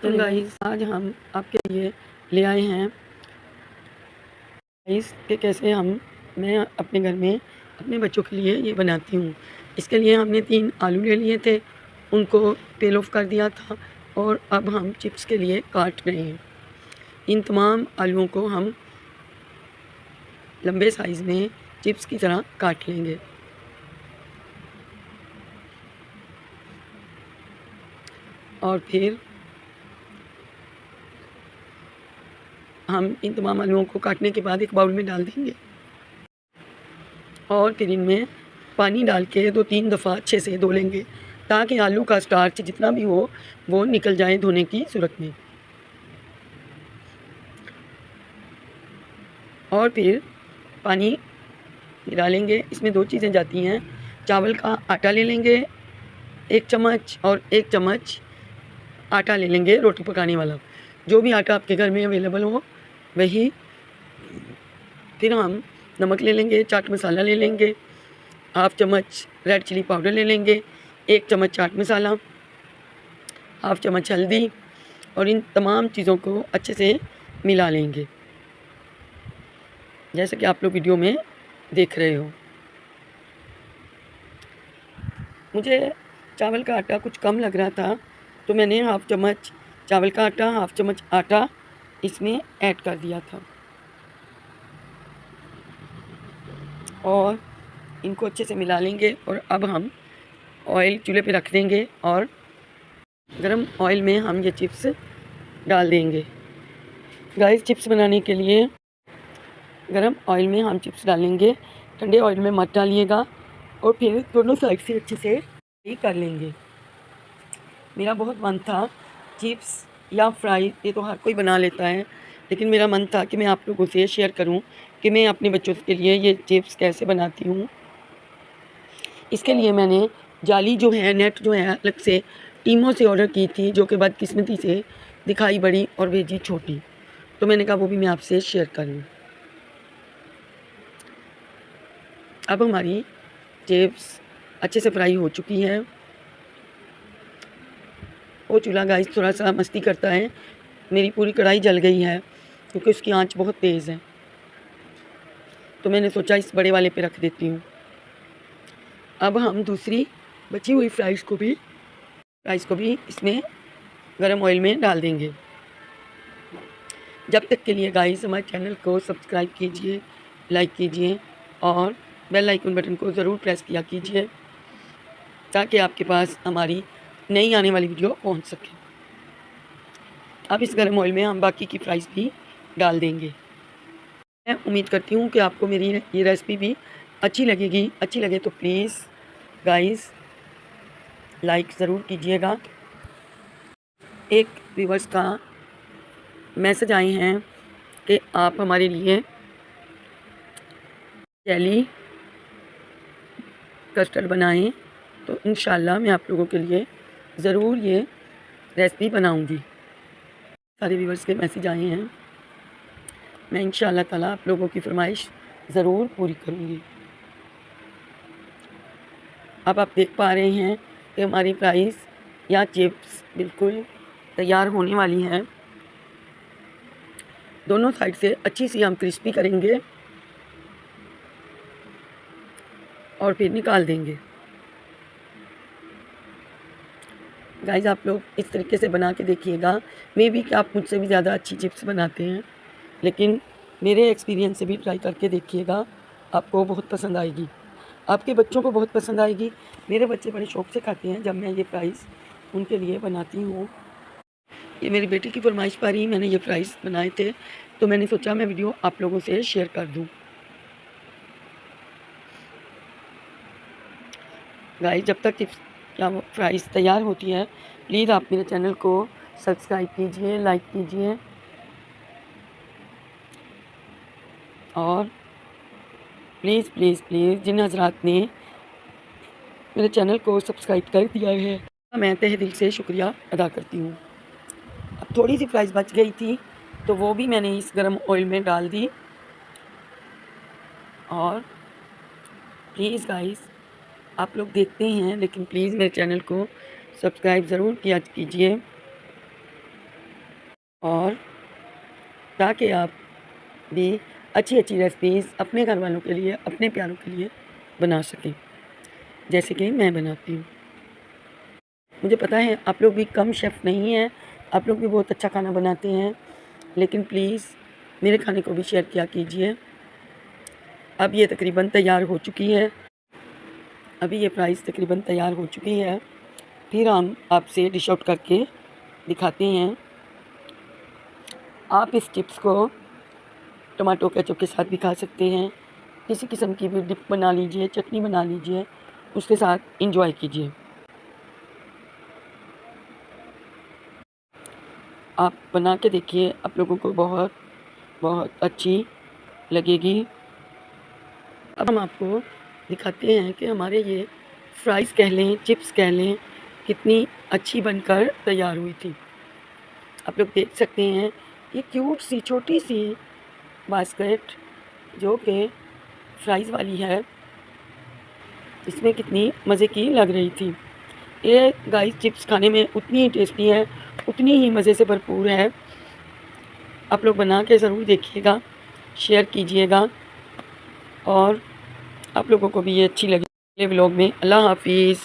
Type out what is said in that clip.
तो गाइस आज हम आपके लिए ले आए हैं राइस के कैसे मैं अपने घर में अपने बच्चों के लिए ये बनाती हूँ। इसके लिए हमने 3 आलू ले लिए थे, उनको पील ऑफ कर दिया था और अब हम चिप्स के लिए काट रहे हैं। इन तमाम आलूओं को हम लंबे साइज़ में चिप्स की तरह काट लेंगे। और फिर हम इन तमाम आलूओं को काटने के बाद एक बाउल में डाल देंगे और फिर इनमें पानी डाल के 2-3 दफ़ा अच्छे से धो लेंगे ताकि आलू का स्टार्च जितना भी हो वो निकल जाए धोने की सूरत में। और फिर पानी डालेंगे, इसमें 2 चीज़ें जाती हैं। चावल का आटा ले लेंगे 1 चम्मच और 1 चम्मच आटा ले लेंगे रोटी पकाने वाला, जो भी आटा आपके घर में अवेलेबल हो वही। फिर हम नमक ले लेंगे, चाट मसाला ले लेंगे, हाफ़ चम्मच रेड चिली पाउडर ले लेंगे, 1 चम्मच चाट मसाला, हाफ़ चम्मच हल्दी और इन तमाम चीज़ों को अच्छे से मिला लेंगे जैसे कि आप लोग वीडियो में देख रहे हो। मुझे चावल का आटा कुछ कम लग रहा था तो मैंने हाफ़ चम्मच चावल का आटा, हाफ़ चम्मच आटा इसमें ऐड कर दिया था और इनको अच्छे से मिला लेंगे। और अब हम ऑयल चूल्हे पे रख देंगे और गरम ऑयल में हम ये चिप्स डाल देंगे। गाइस चिप्स बनाने के लिए गरम ऑयल में हम चिप्स डालेंगे, ठंडे ऑयल में मत डालिएगा और फिर दोनों साइड से अच्छे से फ्राई कर लेंगे। मेरा बहुत मन था चिप्स या फ्राई, ये तो हर कोई बना लेता है, लेकिन मेरा मन था कि मैं आप लोगों से शेयर करूं कि मैं अपने बच्चों के लिए ये चिप्स कैसे बनाती हूं। इसके लिए मैंने जाली जो है, नेट जो है, अलग से टीमों से ऑर्डर की थी, जो कि बदकिस्मती से दिखाई बड़ी और भेजी छोटी, तो मैंने कहा वो भी मैं आपसे शेयर कर लूँ। अब हमारी चिप्स अच्छे से फ्राई हो चुकी है। वो चूल्हा गाइस थोड़ा सा मस्ती करता है, मेरी पूरी कढ़ाई जल गई है क्योंकि उसकी आंच बहुत तेज़ है, तो मैंने सोचा इस बड़े वाले पे रख देती हूँ। अब हम दूसरी बची हुई फ्राइज़ को भी इसमें गरम ऑयल में डाल देंगे। जब तक के लिए गाइस हमारे चैनल को सब्सक्राइब कीजिए, लाइक कीजिए और बेल आइकन बटन को ज़रूर प्रेस किया कीजिए ताकि आपके पास हमारी नई आने वाली वीडियो पहुंच सके। अब इस गरम ऑयल में हम बाकी की फ्राइज़ भी डाल देंगे। मैं उम्मीद करती हूँ कि आपको मेरी ये रेसिपी भी अच्छी लगेगी। अच्छी लगे तो प्लीज़ गाइस लाइक ज़रूर कीजिएगा। एक व्यूअर्स का मैसेज आए हैं कि आप हमारे लिए जेली कस्टर्ड बनाएं, तो इंशाल्लाह मैं आप लोगों के लिए ज़रूर ये रेसिपी बनाऊंगी। सारे व्यूअर्स के मैसेज आए हैं, मैं इंशाल्लाह ताला आप लोगों की फरमाइश ज़रूर पूरी करूंगी। अब आप देख पा रहे हैं कि हमारी फ्राइज़ या चिप्स बिल्कुल तैयार होने वाली हैं। दोनों साइड से अच्छी सी हम क्रिस्पी करेंगे और फिर निकाल देंगे। गाइस आप लोग इस तरीके से बना के देखिएगा। मे बी कि आप मुझसे भी ज़्यादा अच्छी चिप्स बनाते हैं, लेकिन मेरे एक्सपीरियंस से भी ट्राई करके देखिएगा, आपको बहुत पसंद आएगी, आपके बच्चों को बहुत पसंद आएगी। मेरे बच्चे बड़े शौक़ से खाते हैं जब मैं ये फ्राइज़ उनके लिए बनाती हूँ। ये मेरी बेटी की फरमाइश पर ही मैंने ये फ्राइज़ बनाए थे, तो मैंने सोचा मैं वीडियो आप लोगों से शेयर कर दूँ। गाइस जब तक चिप्स या फ्राइज़ तैयार होती है, प्लीज़ आप मेरे चैनल को सब्सक्राइब कीजिए, लाइक कीजिए और प्लीज़ प्लीज़ प्लीज़ जिन हज़रात ने मेरे चैनल को सब्सक्राइब कर दिया है, मैं तहे दिल से शुक्रिया अदा करती हूँ। अब थोड़ी सी फ्राइज़ बच गई थी तो वो भी मैंने इस गरम ऑयल में डाल दी। और प्लीज़ गाइस आप लोग देखते हैं, लेकिन प्लीज़ मेरे चैनल को सब्सक्राइब ज़रूर किया कीजिए और ताकि आप भी अच्छी अच्छी रेसिपीज़ अपने घर वालों के लिए, अपने प्यारों के लिए बना सकें, जैसे कि मैं बनाती हूँ। मुझे पता है आप लोग भी कम शेफ़ नहीं हैं, आप लोग भी बहुत अच्छा खाना बनाते हैं, लेकिन प्लीज़ मेरे खाने को भी शेयर किया कीजिए। अब ये तकरीबन तैयार हो चुकी है, अभी ये फ्राइज़ तकरीबन तैयार हो चुकी है। फिर हम आपसे डिश आउट करके दिखाते हैं। आप इस चिप्स को टमाटो केचप के साथ भी खा सकते हैं, किसी किस्म की भी डिप बना लीजिए, चटनी बना लीजिए, उसके साथ एंजॉय कीजिए। आप बना के देखिए, आप लोगों को बहुत बहुत अच्छी लगेगी। अब हम आपको दिखाते हैं कि हमारे ये फ्राइज़ कह लें, चिप्स कह लें, कितनी अच्छी बनकर तैयार हुई थी। आप लोग देख सकते हैं ये क्यूट सी छोटी सी बास्केट जो कि फ्राइज़ वाली है, इसमें कितनी मज़े की लग रही थी। ये गाइस चिप्स खाने में उतनी ही टेस्टी है, उतनी ही मज़े से भरपूर है। आप लोग बना के ज़रूर देखिएगा, शेयर कीजिएगा और आप लोगों को भी ये अच्छी लगे। अगले व्लॉग में। अल्लाह हाफ़िज़।